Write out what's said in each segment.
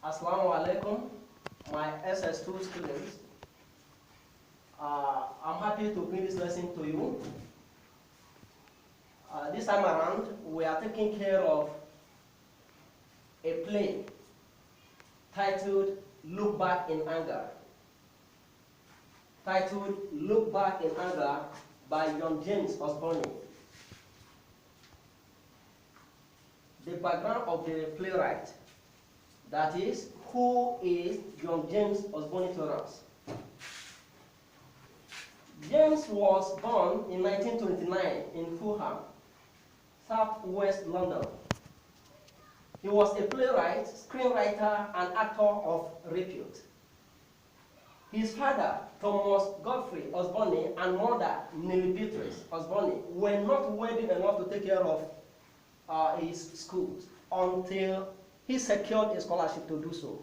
Assalamu alaikum, my SS2 students. I'm happy to bring this lesson to you. This time around, we are taking care of a play titled Look Back in Anger. Titled Look Back in Anger by young James Osborne. The background of the playwright, that is, who is young James Osborne to us? James was born in 1929 in Fulham, southwest London. He was a playwright, screenwriter, and actor of repute. His father, Thomas Godfrey Osborne, and mother, Nellie Beatrice Osborne, were not wealthy enough to take care of his schools until he secured a scholarship to do so.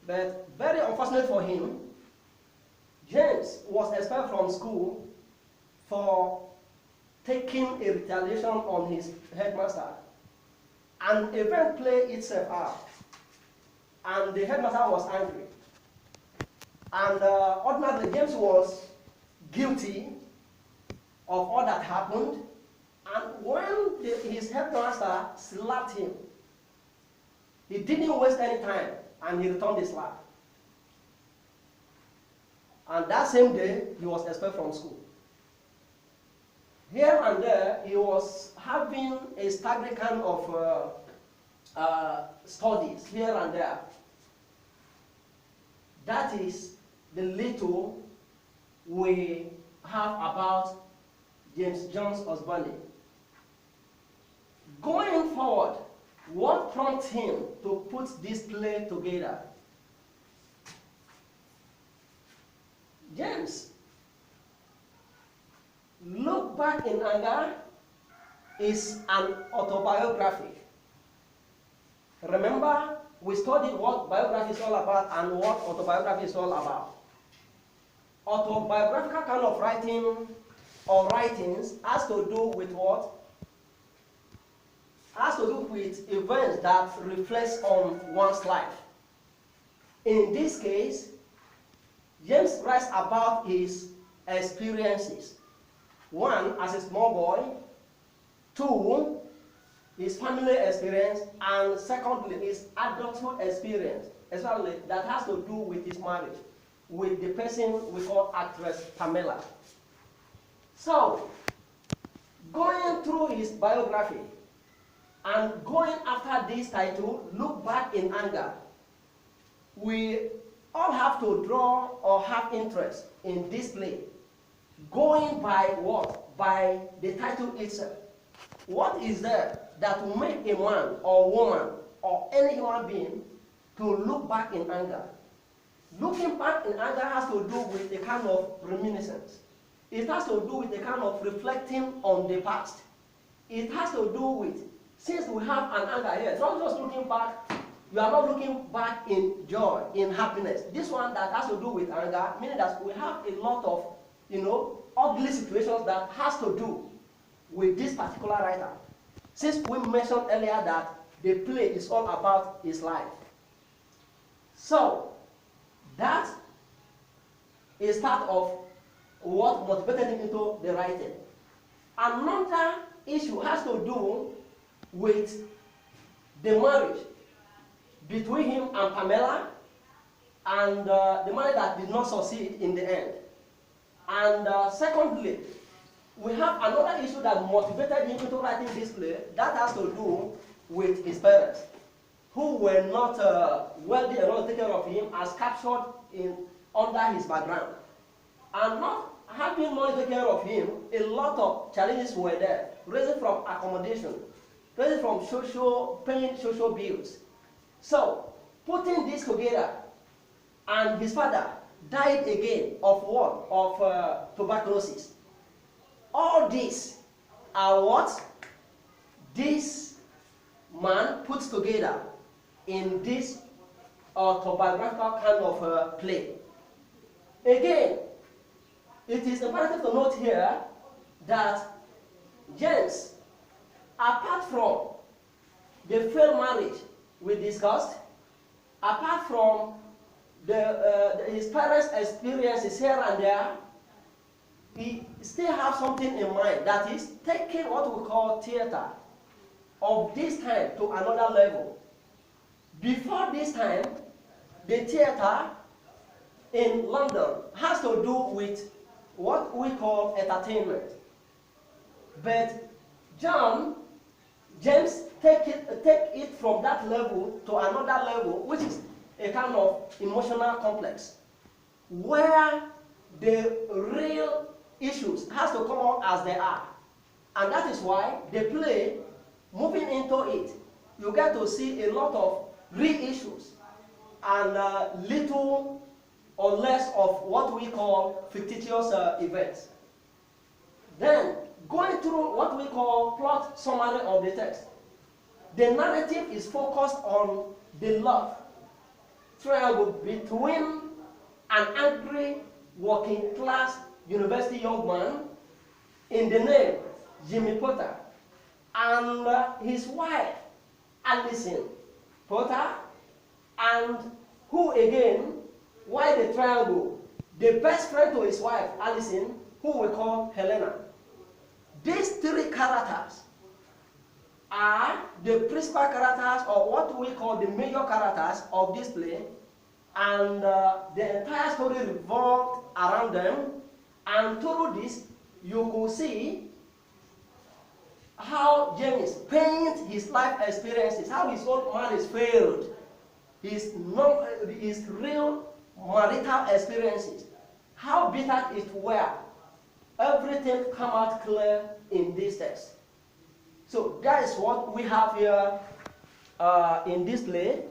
But very unfortunate for him, James was expelled from school for taking a retaliation on his headmaster. An event played itself out, and the headmaster was angry. And ordinarily, James was guilty of all that happened. And when his headmaster slapped him, he didn't waste any time, and he returned the slap. And that same day, he was expelled from school. Here and there, he was having a staggering kind of studies here and there. That is the little we have about James Jones Osborne. Going forward, what prompted him to put this play together? James, Look Back in Anger is an autobiography. Remember, we studied what biography is all about and what autobiography is all about. Autobiographical kind of writing or writings has to do with what? Has to do with events that reflect on one's life. In this case, James writes about his experiences. One, as a small boy. Two, his family experience. And secondly, his adulthood experience, especially that has to do with his marriage with the person we call actress Pamela. So, going through his biography and going after this title, Look Back in Anger, we all have to draw or have interest in this play, going by what? By the title itself. What is there that will make a man or woman or any human being to look back in anger? Looking back in anger has to do with a kind of reminiscence. It has to do with a kind of reflecting on the past. It has to do with, since we have an anger here, it's not just looking back. You are not looking back in joy, in happiness. This one that has to do with anger, meaning that we have a lot of, ugly situations that has to do with this particular writer. Since we mentioned earlier that the play is all about his life. So, that is part of what motivated him into the writing. Another issue has to do with the marriage between him and Pamela, and the marriage that did not succeed in the end. And secondly, we have another issue that motivated him into writing this play that has to do with his parents, who were not wealthy enough to take care of him, as captured under his background. And not having money to take care of him, a lot of challenges were there, ranging from accommodation, ranging from paying social bills. So, putting this together, and his father died again of what? Of tuberculosis. All these are what this man puts together in this autobiographical kind of play. Again, it is imperative to note here that James, apart from the failed marriage we discussed, apart from his parents' experiences here and there, he still has something in mind, that is taking what we call theater of this time to another level. Before this time, the theater in London has to do with what we call entertainment. But James take it from that level to another level, which is a kind of emotional complex, where the real issues has to come out as they are. And that is why the play, moving into it, you get to see a lot of real issues and little or less of what we call fictitious events. Then, going through what we call plot summary of the text, the narrative is focused on the love triangle between an angry working class university young man in the name Jimmy Potter and his wife Alison Potter, and who again, why the triangle? The best friend to his wife Alison, who we call Helena. These three characters are the principal characters, or what we call the major characters of this play, and the entire story revolved around them. And through this, you could see how James paints his life experiences, how his own marriage failed, his real marital experiences, how bitter it were. Everything come out clear in this text. So that is what we have here in this play.